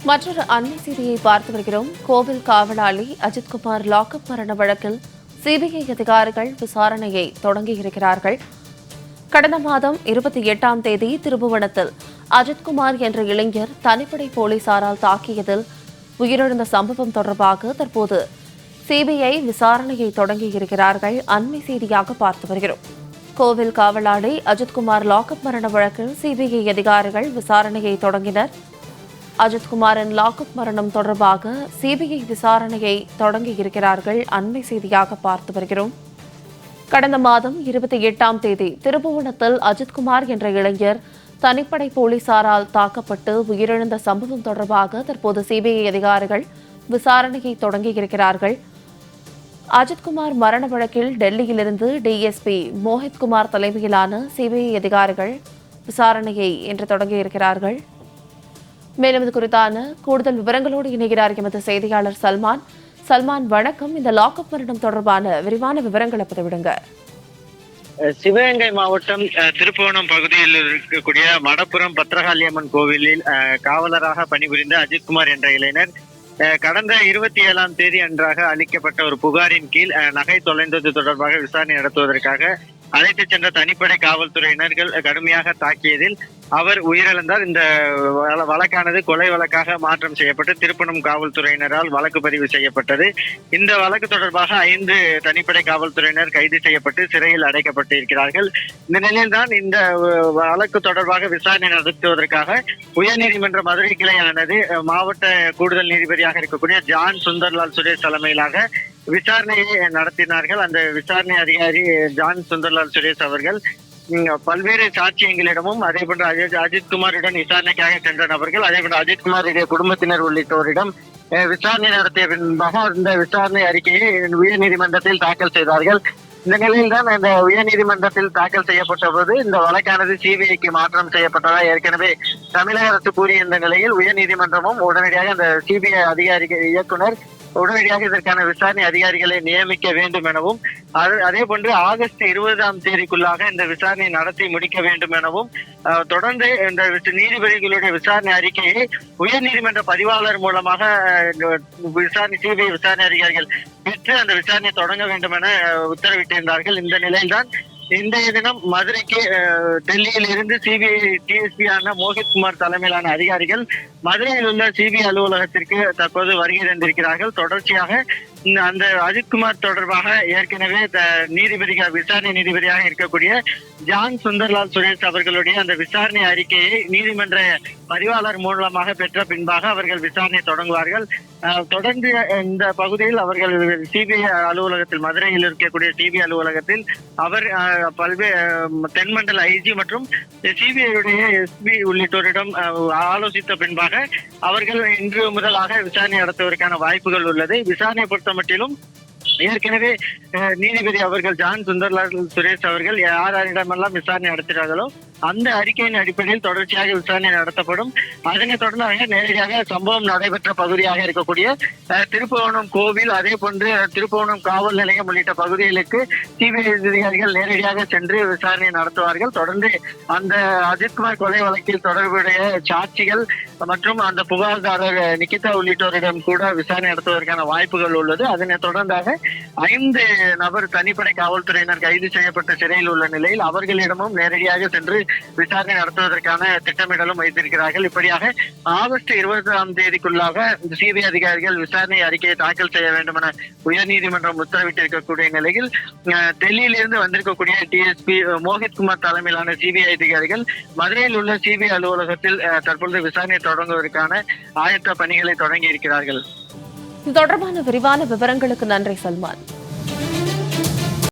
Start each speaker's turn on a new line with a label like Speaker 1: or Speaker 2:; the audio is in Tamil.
Speaker 1: மற்றொரு அண்மை செய்தியை பார்த்து வருகிறோம். கோவில் காவலாளி அஜித்குமார் லாக்அப் மரண வழக்கில் சிபிஐ அதிகாரிகள் விசாரணையை தொடங்கியிருக்கிறார்கள். கடந்த மாதம் 28ஆம் தேதி திருபுவனத்தில் அஜித்குமார் என்ற இளைஞர் தனிப்படை போலீசாரால் தாக்கியதில் உயிரிழந்த சம்பவம் தொடர்பாக தற்போது சிபிஐ விசாரணையை தொடங்கியிருக்கிறார்கள். அண்மை செய்தியாக பார்த்து வருகிறோம். கோவில் காவலாளி அஜித்குமார் லாக்அப் மரண வழக்கில் சிபிஐ அதிகாரிகள் விசாரணையை தொடங்கினர். அஜித்குமாரின் லாக்அப் மரணம் தொடர்பாக சிபிஐ விசாரணையை தொடங்கியிருக்கிறார்கள். அண்மை செய்தியாக பார்த்து வருகிறோம். கடந்த மாதம் 28ஆம் தேதி திருபுவனத்தில் அஜித்குமார் என்ற இளைஞர் தனிப்படை போலீசாரால் தாக்கப்பட்டு உயிரிழந்த சம்பவம் தொடர்பாக தற்போது சிபிஐ அதிகாரிகள் விசாரணையை தொடங்கியிருக்கிறார்கள். அஜித்குமார் மரண வழக்கில் டெல்லியிலிருந்து டிஎஸ்பி மோஹித்குமார் தலைமையிலான சிபிஐ அதிகாரிகள் விசாரணையை இன்று தொடங்கியிருக்கிறார்கள். மேலும் இது குறித்தான கூடுதல் விவரங்களோடு இணைகிறார் எமது செய்தியாளர் சல்மான். சல்மான், வணக்கம். இந்த லாக்அப் மரணம் தொடர்பான விரிவான விவரங்களை பதிவிடுங்க.
Speaker 2: சிவகங்கை மாவட்டம் திருப்புவனம் பகுதியில் இருக்கக்கூடிய மடப்புரம் பத்ரகாளியம்மன் கோவிலில் காவலராக பணிபுரிந்த அஜித்குமார் என்ற இளைஞர் கடந்த 27ஆம் தேதி அன்றாக அளிக்கப்பட்ட ஒரு புகாரின் கீழ் நகை தொலைந்தது தொடர்பாக விசாரணை நடத்துவதற்காக அழைத்துச் சென்ற தனிப்படை காவல்துறையினர்கள் கடுமையாக தாக்கியதில் அவர் உயிரிழந்தார். இந்த வழக்கானது கொலை வழக்காக மாற்றம் செய்யப்பட்டு திருப்பணம் காவல்துறையினரால் வழக்கு பதிவு செய்யப்பட்டது. இந்த வழக்கு தொடர்பாக 5 தனிப்படை காவல்துறையினர் கைது செய்யப்பட்டு சிறையில் அடைக்கப்பட்டு இருக்கிறார்கள். இந்த நிலையில்தான் இந்த வழக்கு தொடர்பாக விசாரணை நடத்துவதற்காக உயர்நீதிமன்ற மதுரை கிளையானது மாவட்ட கூடுதல் நீதிபதியாக இருக்கக்கூடிய ஜான் சுந்தர்லால் சுரேஷ் தலைமையிலாக விசாரணையை நடத்தினார்கள். அந்த விசாரணை அதிகாரி ஜான் சுந்தர்லால் சுரேஷ் அவர்கள் பல்வேறு சாட்சியங்களிடமும் அதே போன்று அஜித்குமாரிடம் விசாரணைக்காக சென்ற நபர்கள், அதே போன்று அஜித்குமாருடைய குடும்பத்தினர் உள்ளிட்டோரிடம் விசாரணை நடத்திய பின்பாக இந்த விசாரணை அறிக்கையை உயர்நீதிமன்றத்தில் தாக்கல் செய்தார்கள். இந்த நிலையில் தான் இந்த உயர்நீதிமன்றத்தில் தாக்கல் செய்யப்பட்ட போது இந்த வழக்கானது சிபிஐக்கு மாற்றம் செய்யப்பட்டதா ஏற்கனவே தமிழக அரசு கூறியிருந்த நிலையில் உயர்நீதிமன்றமும் உடனடியாக அந்த சிபிஐ அதிகாரிகள் இயக்குனர் உடனடியாக இதற்கான விசாரணை அதிகாரிகளை நியமிக்க வேண்டும் எனவும் அதே போன்று ஆகஸ்ட் 20ஆம் தேதிக்குள்ளாக இந்த விசாரணை நடத்தி முடிக்க வேண்டும் எனவும் தொடர்ந்து இந்த நீதிபதிகளுடைய விசாரணை அறிக்கையை உயர்நீதிமன்ற பதிவாளர் மூலமாக சிபிஐ விசாரணை அதிகாரிகள் பெற்று அந்த விசாரணை தொடங்க வேண்டும் என உத்தரவிட்டிருந்தார்கள். இந்த நிலையில்தான் இன்றைய தினம் மதுரைக்கு டெல்லியில் இருந்து சிபிஐ டிஎஸ்பியான மோஹித்குமார் தலைமையிலான அதிகாரிகள் மதுரையில் உள்ள சிபிஐ அலுவலகத்திற்கு தற்போது வருகை தந்திருக்கிறார்கள். தொடர்ச்சியாக அந்த அஜித்குமார் தொடர்பாக ஏற்கனவே விசாரணை நீதிபதியாக இருக்கக்கூடிய ஜான் சுந்தர்லால் சுரேஷ் அவர்களுடைய அந்த விசாரணை அறிக்கையை நீதிமன்ற பதிவாளர் மூலமாக பெற்ற பின்பாக அவர்கள் விசாரணை தொடங்குவார்கள். தொடர்ந்து இந்த பகுதியில் அவர்கள் சிபிஐ அலுவலகத்தில் மதுரையில் இருக்கக்கூடிய சிபிஐ அலுவலகத்தில் அவர் பல்வேறு தென்மண்டல ஐஜி மற்றும் சிபிஐடைய எஸ்பி உள்ளிட்டோரிடம் ஆலோசித்த பின்பாக அவர்கள் இன்று முதலாக விசாரணை நடத்துவதற்கான வாய்ப்புகள் உள்ளது. விசாரணை பொறுத்த மட்டிலும் ஏற்கனவே நீதிபதி அவர்கள் ஜான் சுந்தர்லால் சுரேஷ் அவர்கள் யாரிடமெல்லாம் விசாரணை நடத்துகிறார்களோ அந்த அறிக்கையின் அடிப்படையில் தொடர்ச்சியாக விசாரணை நடத்தப்படும். அதனைத் தொடர்ந்து நேரடியாக சம்பவம் நடைபெற்ற பகுதியாக இருக்கக்கூடிய திருப்புவனம் கோவில், அதே போன்று திருப்புவனம் காவல் நிலையம் உள்ளிட்ட பகுதிகளுக்கு சிபிஐ அதிகாரிகள் நேரடியாக சென்று விசாரணை நடத்துவார்கள். தொடர்ந்து அந்த அஜித்குமார் கொலை வழக்கில் தொடர்புடைய சாட்சிகள் மற்றும் அந்த புகார்தாரர் நிகிதா உள்ளிட்டோரிடம் கூட விசாரணை நடத்துவதற்கான வாய்ப்புகள் உள்ளது. அதனைத் தொடர்ந்தாக 5 நபர் தனிப்படை காவல்துறையினர் கைது செய்யப்பட்ட சிறையில் உள்ள நிலையில் அவர்களிடமும் நேரடியாக சென்று விசாரணை நடத்துவதற்கான திட்டமிடலும் வைத்திருக்கிறார்கள். இப்படியாக ஆகஸ்ட் 20ஆம் தேதிக்குள்ளாக சிபிஐ அதிகாரிகள் விசாரணை அறிக்கையை தாக்கல் செய்ய வேண்டும் என உயர்நீதிமன்றம் உத்தரவிட்டிருக்கக்கூடிய நிலையில் டெல்லியில் இருந்து வந்திருக்கக்கூடிய டிஎஸ்பி மோஹித்குமார் தலைமையிலான சிபிஐ அதிகாரிகள் மதுரையில் உள்ள சிபிஐ அலுவலகத்தில் தற்பொழுது விசாரணை தொடங்குவதற்கான ஆயத்த பணிகளை தொடங்கி இருக்கிறார்கள்.
Speaker 1: இது தொடர்பான விரிவான விவரங்களுக்கு நன்றி சல்மான்.